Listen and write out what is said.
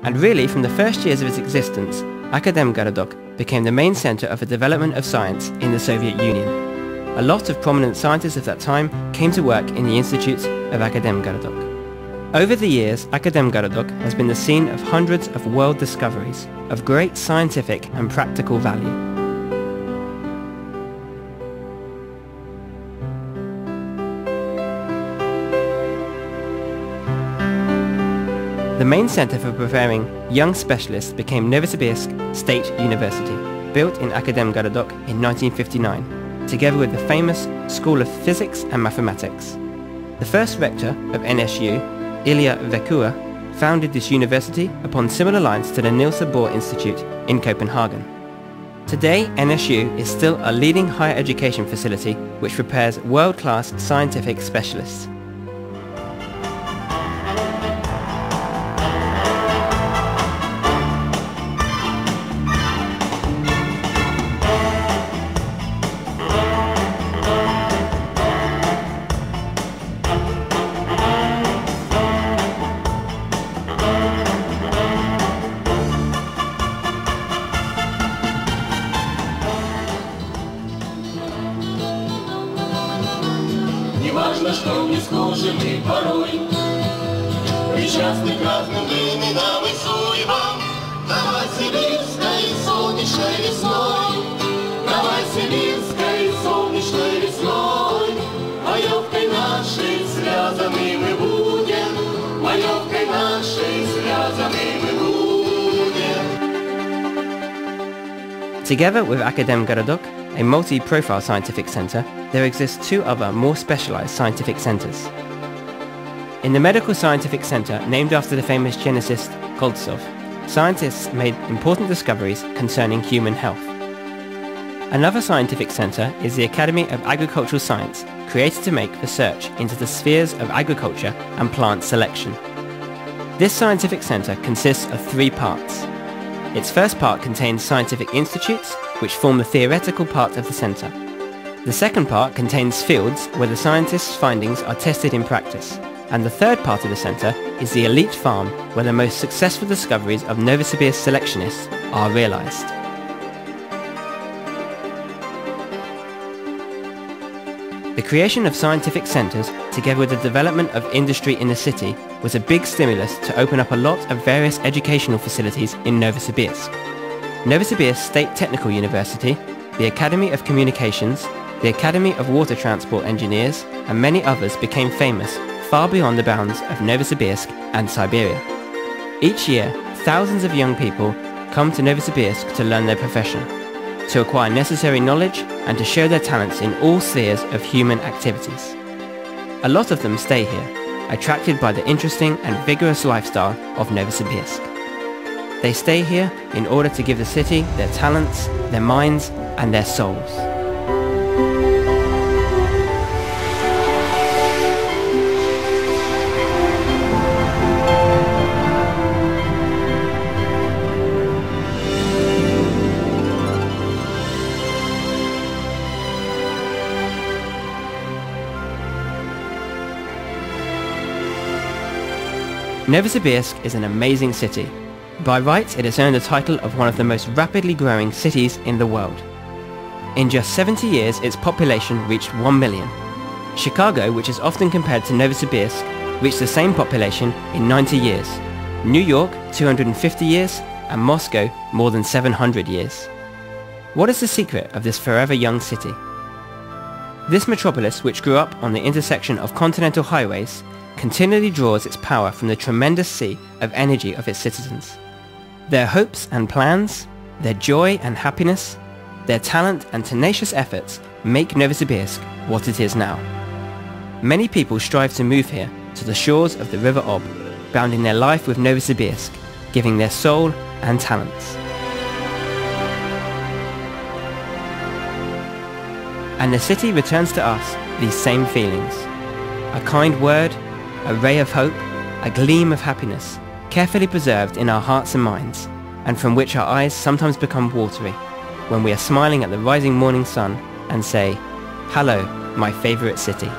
And really, from the first years of its existence, Akademgorodok became the main center of the development of science in the Soviet Union. A lot of prominent scientists of that time came to work in the institutes of Akademgorodok. Over the years, Akademgorodok has been the scene of hundreds of world discoveries of great scientific and practical value. The main center for preparing young specialists became Novosibirsk State University, built in Akademgorodok in 1959, together with the famous School of Physics and Mathematics. The first rector of NSU, Ilya Vekua, founded this university upon similar lines to the Niels Bohr Institute in Copenhagen. Today, NSU is still a leading higher education facility which prepares world-class scientific specialists. Неважно, что не схожи мы порой, причастны к разным временам и судьбам. Новосибирской солнечной весной, Новосибирской солнечной весной, маевкой нашей связаны мы будем, маевкой нашей связаны мы будем. Together with Akademgorodok, a multi-profile scientific center, there exist two other more specialized scientific centers. In the Medical Scientific Center, named after the famous geneticist Koltsov, scientists made important discoveries concerning human health. Another scientific center is the Academy of Agricultural Science, created to make research into the spheres of agriculture and plant selection. This scientific center consists of three parts. Its first part contains scientific institutes, which form the theoretical part of the center. The second part contains fields where the scientists' findings are tested in practice. And the third part of the center is the elite farm where the most successful discoveries of Novosibirsk selectionists are realized. The creation of scientific centers, together with the development of industry in the city, was a big stimulus to open up a lot of various educational facilities in Novosibirsk. Novosibirsk State Technical University, the Academy of Communications, the Academy of Water Transport Engineers, and many others became famous far beyond the bounds of Novosibirsk and Siberia. Each year, thousands of young people come to Novosibirsk to learn their profession, to acquire necessary knowledge and to show their talents in all spheres of human activities. A lot of them stay here, attracted by the interesting and vigorous lifestyle of Novosibirsk. They stay here in order to give the city their talents, their minds, and their souls. Novosibirsk is an amazing city. By rights, it has earned the title of one of the most rapidly growing cities in the world. In just 70 years, its population reached 1 million. Chicago, which is often compared to Novosibirsk, reached the same population in 90 years. New York, 250 years, and Moscow, more than 700 years. What is the secret of this forever young city? This metropolis, which grew up on the intersection of continental highways, continually draws its power from the tremendous sea of energy of its citizens. Their hopes and plans, their joy and happiness, their talent and tenacious efforts make Novosibirsk what it is now. Many people strive to move here to the shores of the River Ob, bounding their life with Novosibirsk, giving their soul and talents. And the city returns to us these same feelings. A kind word, a ray of hope, a gleam of happiness, carefully preserved in our hearts and minds, and from which our eyes sometimes become watery, when we are smiling at the rising morning sun and say, "Hello, my favorite city."